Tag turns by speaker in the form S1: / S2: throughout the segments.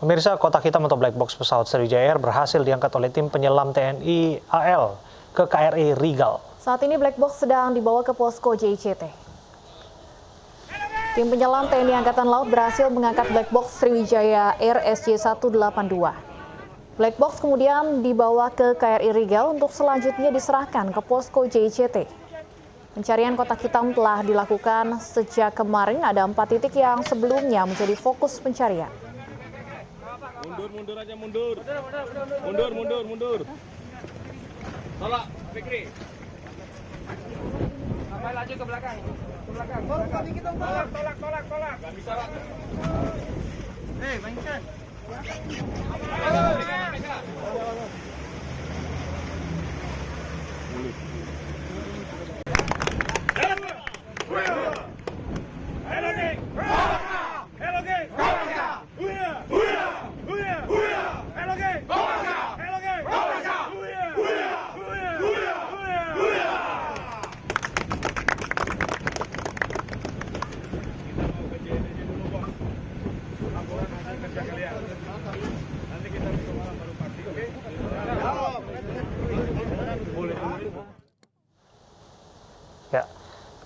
S1: Pemirsa, kotak hitam atau black box pesawat Sriwijaya Air berhasil diangkat oleh tim penyelam TNI AL ke KRI Rigel.
S2: Saat ini black box sedang dibawa ke posko JICT. Tim penyelam TNI Angkatan Laut berhasil mengangkat black box Sriwijaya Air SJ182. Black box kemudian dibawa ke KRI Rigel untuk selanjutnya diserahkan ke posko JICT. Pencarian kotak hitam telah dilakukan sejak kemarin. Ada 4 titik yang sebelumnya menjadi fokus pencarian.
S3: Mundur aja, mundur. Mundur. Tolak, Fikri. Sampai laju ke belakang. Tolak. Gak bisa, Pak. Mainkan.
S1: Ya,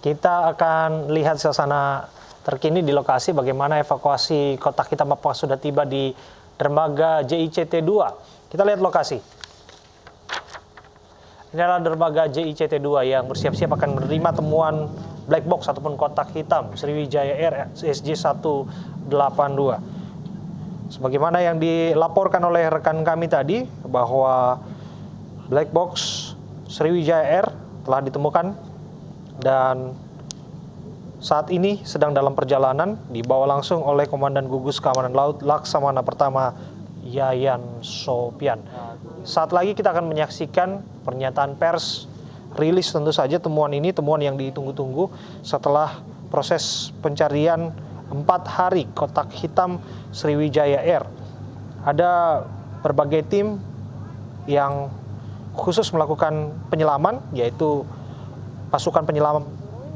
S1: kita akan lihat suasana terkini di lokasi bagaimana evakuasi kotak hitam apakah sudah tiba di dermaga JICT 2. Kita lihat lokasi. Ini adalah dermaga JICT 2 yang bersiap-siap akan menerima temuan black box ataupun kotak hitam Sriwijaya Air SJ182. Sebagaimana yang dilaporkan oleh rekan kami tadi bahwa black box Sriwijaya Air telah ditemukan dan saat ini sedang dalam perjalanan dibawa langsung oleh Komandan Gugus Keamanan Laut Laksamana Pertama Yayan Sopian. Saat lagi kita akan menyaksikan pernyataan pers rilis tentu saja temuan ini, temuan yang ditunggu-tunggu setelah proses pencarian 4 hari kotak hitam Sriwijaya Air. Ada berbagai tim yang khusus melakukan penyelaman, yaitu pasukan penyelam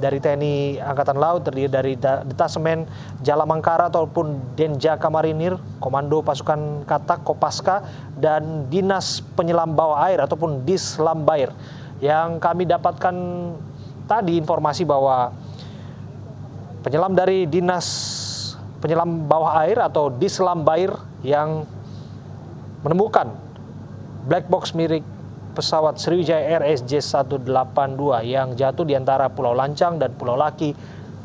S1: dari TNI Angkatan Laut terdiri dari Detasemen Jala Mangkara ataupun Denjaka Marinir, Komando Pasukan Katak Kopaska, dan Dinas Penyelam Bawah Air ataupun Dislambair. Yang kami dapatkan tadi informasi bahwa penyelam dari Dinas Penyelam Bawah Air atau Dislambair yang menemukan black box milik pesawat Sriwijaya Air SJ182 yang jatuh di antara Pulau Lancang dan Pulau Laki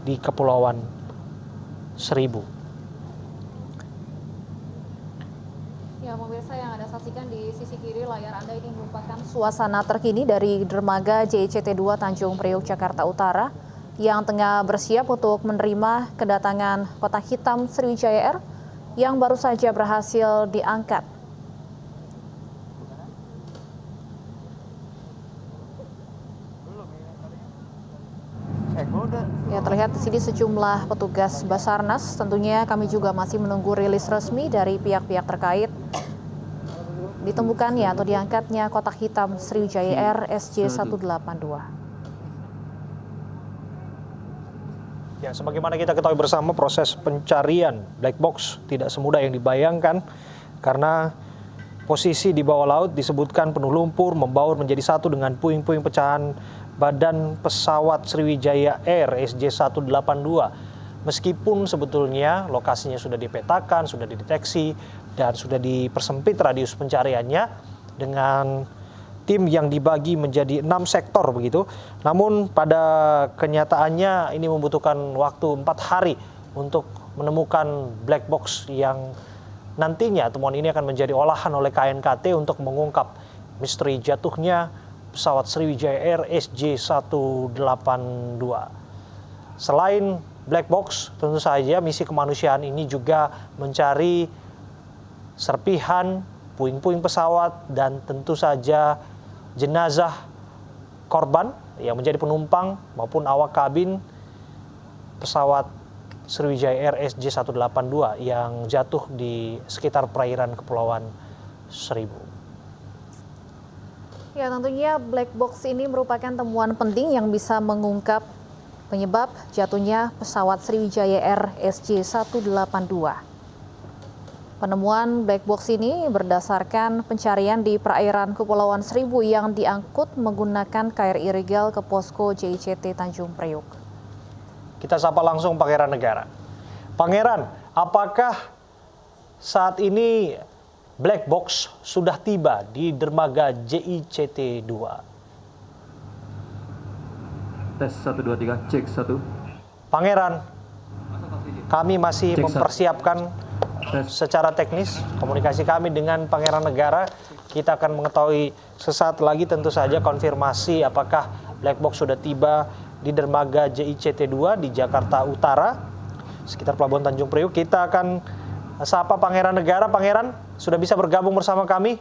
S1: di Kepulauan Seribu.
S2: Ya, pemirsa yang Anda saksikan di sisi kiri layar Anda ini merupakan suasana terkini dari dermaga JICT 2 Tanjung Priok, Jakarta Utara yang tengah bersiap untuk menerima kedatangan kotak hitam Sriwijaya Air yang baru saja berhasil diangkat. Ya, terlihat di sini sejumlah petugas Basarnas. Tentunya kami juga masih menunggu rilis resmi dari pihak-pihak terkait ditemukannya atau diangkatnya kotak hitam Sriwijaya Air SJ182.
S1: Ya, sebagaimana kita ketahui bersama, proses pencarian black box tidak semudah yang dibayangkan karena posisi di bawah laut disebutkan penuh lumpur, membaur menjadi satu dengan puing-puing pecahan badan pesawat Sriwijaya Air SJ182. Meskipun sebetulnya lokasinya sudah dipetakan, sudah dideteksi, dan sudah dipersempit radius pencariannya dengan tim yang dibagi menjadi 6 sektor begitu. Namun pada kenyataannya ini membutuhkan waktu 4 hari untuk menemukan black box yang nantinya temuan ini akan menjadi olahan oleh KNKT untuk mengungkap misteri jatuhnya pesawat Sriwijaya Air SJ182. Selain black box, tentu saja misi kemanusiaan ini juga mencari serpihan puing-puing pesawat dan tentu saja jenazah korban yang menjadi penumpang maupun awak kabin pesawat Sriwijaya Air SJ182 yang jatuh di sekitar perairan Kepulauan Seribu.
S2: Ya, tentunya black box ini merupakan temuan penting yang bisa mengungkap penyebab jatuhnya pesawat Sriwijaya Air SJ182. Penemuan black box ini berdasarkan pencarian di perairan Kepulauan Seribu yang diangkut menggunakan KRI Rigel ke posko JICT Tanjung Priok.
S1: Kita sapa langsung Pangeran Negara. Pangeran, apakah saat ini black box sudah tiba di dermaga JICT 2?
S4: Tes 1, 2, 3, cek 1.
S1: Pangeran, kami masih
S4: Cek,
S1: mempersiapkan secara teknis komunikasi kami dengan Pangeran Negara. Kita akan mengetahui sesaat lagi tentu saja konfirmasi apakah black box sudah tiba di dermaga JICT 2 di Jakarta Utara, sekitar Pelabuhan Tanjung Priok. Kita akan sapa Pangeran Negara. Pangeran, sudah bisa bergabung bersama kami?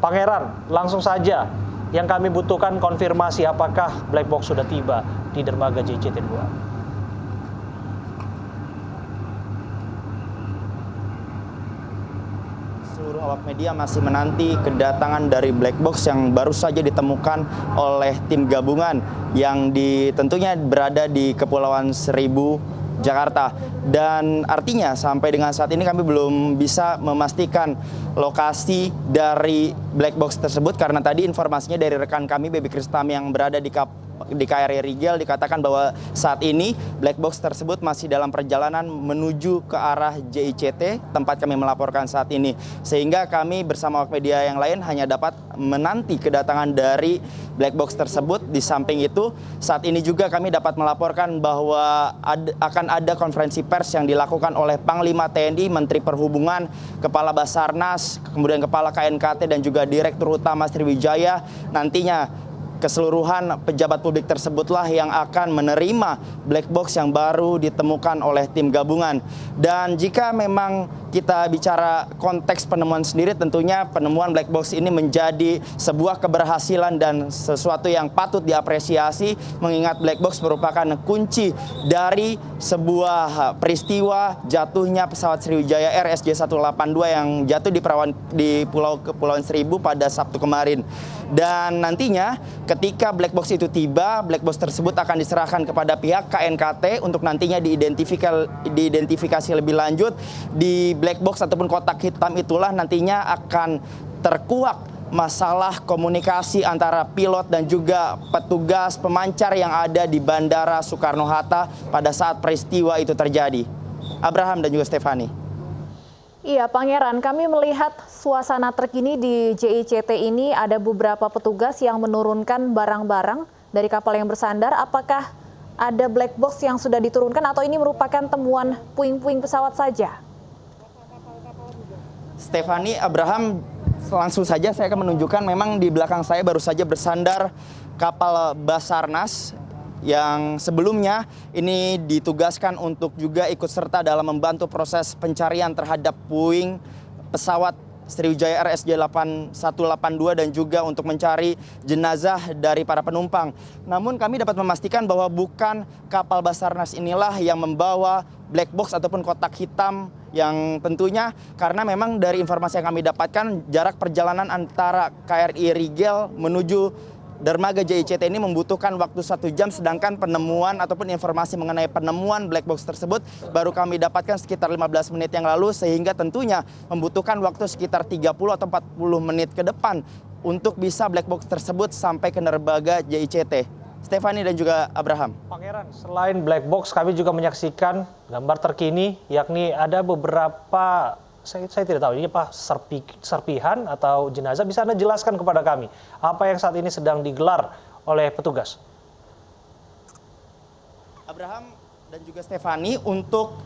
S1: Pangeran, langsung saja. Yang kami butuhkan konfirmasi apakah black box sudah tiba di dermaga JICT 2.
S5: Seluruh awak media masih menanti kedatangan dari black box yang baru saja ditemukan oleh tim gabungan yang tentunya berada di Kepulauan Seribu, Jakarta. Dan artinya sampai dengan saat ini kami belum bisa memastikan lokasi dari black box tersebut karena tadi informasinya dari rekan kami Baby Kristam yang berada di KRI Rigel dikatakan bahwa saat ini black box tersebut masih dalam perjalanan menuju ke arah JICT tempat kami melaporkan saat ini, sehingga kami bersama awak media yang lain hanya dapat menanti kedatangan dari black box tersebut. Di samping itu saat ini juga kami dapat melaporkan bahwa akan ada konferensi pers yang dilakukan oleh Panglima TNI, Menteri Perhubungan, Kepala Basarnas, kemudian Kepala KNKT dan juga Direktur Utama Sriwijaya. Nantinya keseluruhan pejabat publik tersebutlah yang akan menerima black box yang baru ditemukan oleh tim gabungan. Dan jika memang kita bicara konteks penemuan sendiri, tentunya penemuan black box ini menjadi sebuah keberhasilan dan sesuatu yang patut diapresiasi, mengingat black box merupakan kunci dari sebuah peristiwa jatuhnya pesawat Sriwijaya Air SJ182 yang jatuh di Kepulauan Seribu pada Sabtu kemarin. Dan nantinya ketika black box itu tiba, black box tersebut akan diserahkan kepada pihak KNKT untuk nantinya diidentifikasi lebih lanjut. Di black box ataupun kotak hitam itulah nantinya akan terkuak masalah komunikasi antara pilot dan juga petugas pemancar yang ada di Bandara Soekarno-Hatta pada saat peristiwa itu terjadi. Abraham dan juga Stefani.
S2: Iya, Pangeran, kami melihat suasana terkini di JICT ini ada beberapa petugas yang menurunkan barang-barang dari kapal yang bersandar. Apakah ada black box yang sudah diturunkan atau ini merupakan temuan puing-puing pesawat saja?
S5: Stefani, Abraham, langsung saja saya akan menunjukkan memang di belakang saya baru saja bersandar kapal Basarnas yang sebelumnya ini ditugaskan untuk juga ikut serta dalam membantu proses pencarian terhadap puing pesawat Sriwijaya Air SJ182 dan juga untuk mencari jenazah dari para penumpang. Namun kami dapat memastikan bahwa bukan kapal Basarnas inilah yang membawa black box ataupun kotak hitam, yang tentunya karena memang dari informasi yang kami dapatkan jarak perjalanan antara KRI Rigel menuju dermaga JICT ini membutuhkan waktu 1 jam, sedangkan penemuan ataupun informasi mengenai penemuan black box tersebut baru kami dapatkan sekitar 15 menit yang lalu, sehingga tentunya membutuhkan waktu sekitar 30 atau 40 menit ke depan untuk bisa black box tersebut sampai ke dermaga JICT. Stefani dan juga Abraham.
S1: Pangeran, selain black box kami juga menyaksikan gambar terkini, yakni ada beberapa saya tidak tahu ini apa, serpihan atau jenazah. Bisa Anda jelaskan kepada kami apa yang saat ini sedang digelar oleh petugas?
S5: Abraham dan juga Stefani, untuk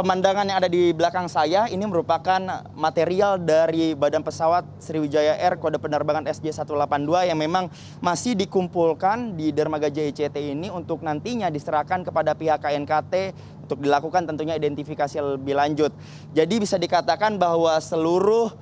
S5: pemandangan yang ada di belakang saya ini merupakan material dari badan pesawat Sriwijaya Air kode penerbangan SJ182 yang memang masih dikumpulkan di dermaga JICT ini untuk nantinya diserahkan kepada pihak KNKT untuk dilakukan tentunya identifikasi lebih lanjut. Jadi bisa dikatakan bahwa seluruh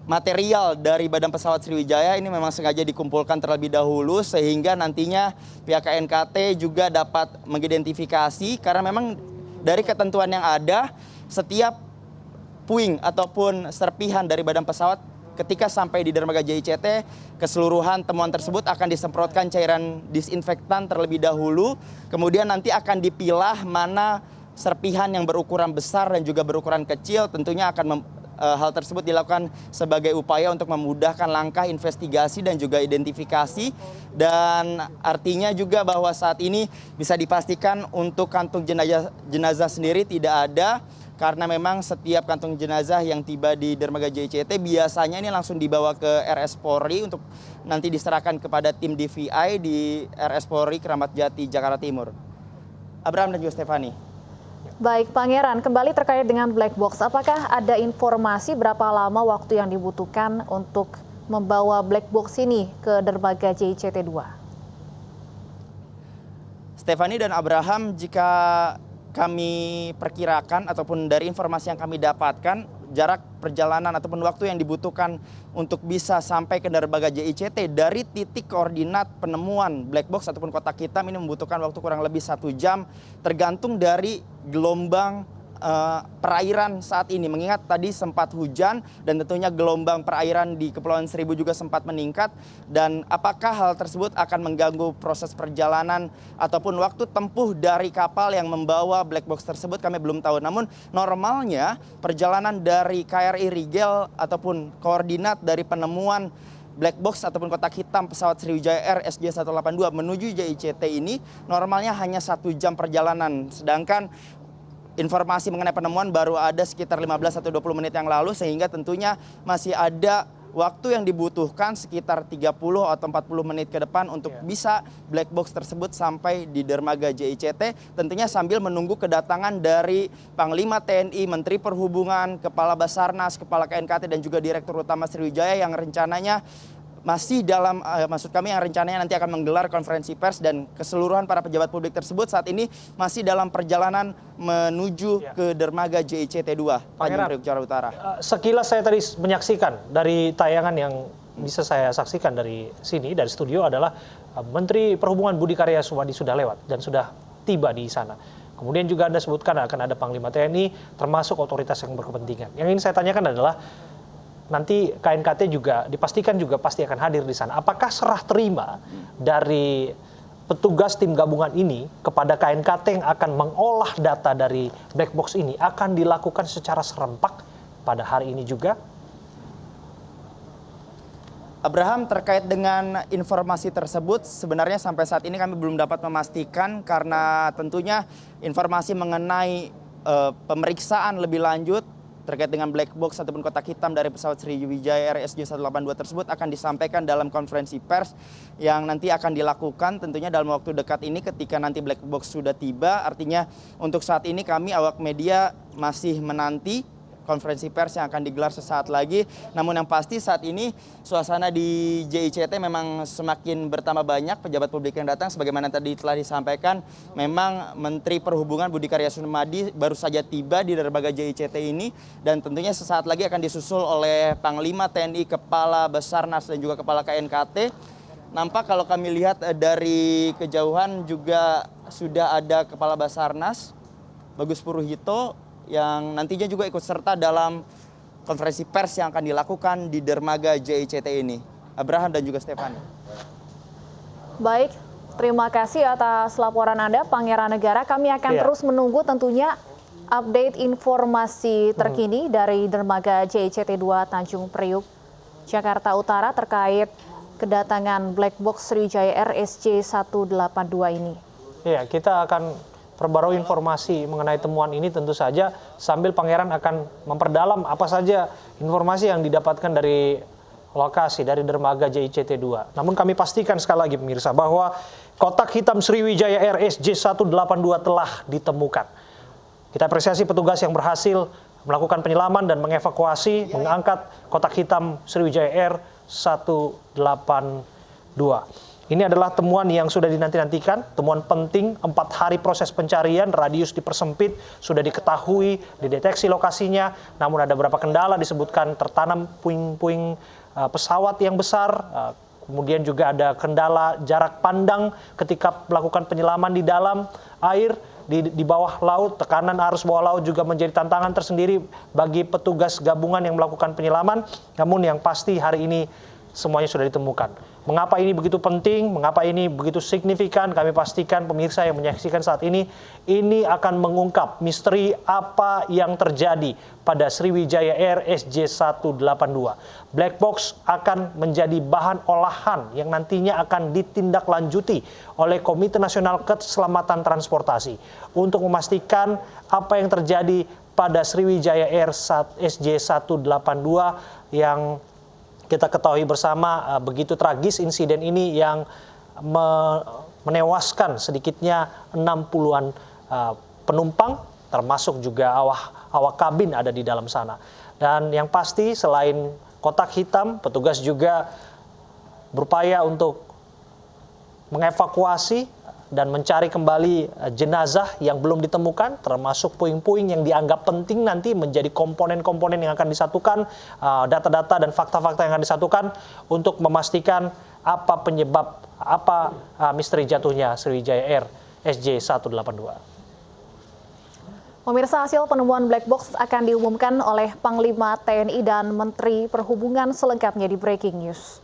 S5: material dari badan pesawat Sriwijaya ini memang sengaja dikumpulkan terlebih dahulu sehingga nantinya pihak KNKT juga dapat mengidentifikasi, karena memang dari ketentuan yang ada setiap puing ataupun serpihan dari badan pesawat ketika sampai di dermaga JICT, keseluruhan temuan tersebut akan disemprotkan cairan disinfektan terlebih dahulu. Kemudian nanti akan dipilah mana serpihan yang berukuran besar dan juga berukuran kecil. Tentunya hal tersebut dilakukan sebagai upaya untuk memudahkan langkah investigasi dan juga identifikasi. Dan artinya juga bahwa saat ini bisa dipastikan untuk kantung jenazah sendiri tidak ada, karena memang setiap kantung jenazah yang tiba di dermaga JICT biasanya ini langsung dibawa ke RS Polri untuk nanti diserahkan kepada tim DVI di RS Polri Kramat Jati, Jakarta Timur. Abraham dan juga Stefani.
S2: Baik, Pangeran, kembali terkait dengan black box. Apakah ada informasi berapa lama waktu yang dibutuhkan untuk membawa black box ini ke dermaga JICT 2?
S5: Stefani dan Abraham, jika kami perkirakan ataupun dari informasi yang kami dapatkan, jarak perjalanan ataupun waktu yang dibutuhkan untuk bisa sampai ke dermaga JICT dari titik koordinat penemuan black box ataupun kotak hitam ini membutuhkan waktu kurang lebih 1 jam, tergantung dari gelombang perairan saat ini. Mengingat tadi sempat hujan dan tentunya gelombang perairan di Kepulauan Seribu juga sempat meningkat, dan apakah hal tersebut akan mengganggu proses perjalanan ataupun waktu tempuh dari kapal yang membawa black box tersebut kami belum tahu. Namun normalnya perjalanan dari KRI Rigel ataupun koordinat dari penemuan black box ataupun kotak hitam pesawat Sriwijaya Air SJ182 menuju JICT ini normalnya hanya 1 jam perjalanan, sedangkan informasi mengenai penemuan baru ada sekitar 15 atau 20 menit yang lalu, sehingga tentunya masih ada waktu yang dibutuhkan sekitar 30 atau 40 menit ke depan untuk bisa black box tersebut sampai di dermaga JICT, tentunya sambil menunggu kedatangan dari Panglima TNI, Menteri Perhubungan, Kepala Basarnas, Kepala KNKT dan juga Direktur Utama Sriwijaya yang rencananya masih dalam, maksud kami yang rencananya nanti akan menggelar konferensi pers, dan keseluruhan para pejabat publik tersebut saat ini masih dalam perjalanan menuju ke dermaga JICT 2 Tanjung Priok, Jakarta Utara.
S1: Sekilas saya tadi menyaksikan dari tayangan yang bisa saya saksikan dari sini, dari studio, adalah Menteri Perhubungan Budi Karya Sumadi sudah lewat dan sudah tiba di sana. Kemudian juga Anda sebutkan akan ada Panglima TNI termasuk otoritas yang berkepentingan. Yang ingin saya tanyakan adalah nanti KNKT juga dipastikan juga pasti akan hadir di sana. Apakah serah terima dari petugas tim gabungan ini kepada KNKT yang akan mengolah data dari black box ini akan dilakukan secara serempak pada hari ini juga?
S5: Abraham, terkait dengan informasi tersebut, sebenarnya sampai saat ini kami belum dapat memastikan, karena tentunya informasi mengenai pemeriksaan lebih lanjut terkait dengan black box ataupun kotak hitam dari pesawat Sriwijaya Air SJ182 tersebut akan disampaikan dalam konferensi pers yang nanti akan dilakukan tentunya dalam waktu dekat ini ketika nanti black box sudah tiba. Artinya untuk saat ini kami awak media masih menanti konferensi pers yang akan digelar sesaat lagi. Namun yang pasti saat ini suasana di JICT memang semakin bertambah banyak pejabat publik yang datang. Sebagaimana tadi telah disampaikan, memang Menteri Perhubungan Budi Karya Sumadi baru saja tiba di dermaga JICT ini, dan tentunya sesaat lagi akan disusul oleh Panglima TNI, Kepala Basarnas dan juga Kepala KNKT. Nampak kalau kami lihat dari kejauhan juga sudah ada Kepala Basarnas Bagus Puruhito yang nantinya juga ikut serta dalam konferensi pers yang akan dilakukan di dermaga JICT ini. Abraham dan juga Stefani.
S2: Baik, terima kasih atas laporan Anda, Pangeran Negara. Kami akan terus menunggu tentunya update informasi terkini dari dermaga JICT 2 Tanjung Priok, Jakarta Utara terkait kedatangan black box Sriwijaya Air SJ182 ini.
S1: Ya, kita akan perbarui informasi mengenai temuan ini tentu saja sambil Pangeran akan memperdalam apa saja informasi yang didapatkan dari lokasi dari dermaga JICT 2. Namun kami pastikan sekali lagi pemirsa bahwa kotak hitam Sriwijaya Air SJ182 telah ditemukan. Kita apresiasi petugas yang berhasil melakukan penyelaman dan mengevakuasi, mengangkat kotak hitam Sriwijaya Air 182. Ini adalah temuan yang sudah dinanti-nantikan, temuan penting. 4 hari proses pencarian, radius dipersempit, sudah diketahui, dideteksi lokasinya. Namun ada beberapa kendala, disebutkan tertanam puing-puing pesawat yang besar. Kemudian juga ada kendala jarak pandang ketika melakukan penyelaman di dalam air. di bawah laut. Tekanan arus bawah laut juga menjadi tantangan tersendiri bagi petugas gabungan yang melakukan penyelaman. Namun yang pasti hari ini semuanya sudah ditemukan. Mengapa ini begitu penting? Mengapa ini begitu signifikan? Kami pastikan pemirsa yang menyaksikan saat ini akan mengungkap misteri apa yang terjadi pada Sriwijaya Air SJ182. Black box akan menjadi bahan olahan yang nantinya akan ditindaklanjuti oleh Komite Nasional Keselamatan Transportasi untuk memastikan apa yang terjadi pada Sriwijaya Air SJ182 yang kita ketahui bersama begitu tragis insiden ini yang menewaskan sedikitnya 60-an penumpang, termasuk juga awak kabin ada di dalam sana. Dan yang pasti selain kotak hitam, petugas juga berupaya untuk mengevakuasi dan mencari kembali jenazah yang belum ditemukan, termasuk puing-puing yang dianggap penting nanti menjadi komponen-komponen yang akan disatukan, data-data dan fakta-fakta yang akan disatukan untuk memastikan apa penyebab, misteri jatuhnya Sriwijaya Air SJ182.
S2: Pemirsa, hasil penemuan black box akan diumumkan oleh Panglima TNI dan Menteri Perhubungan selengkapnya di Breaking News.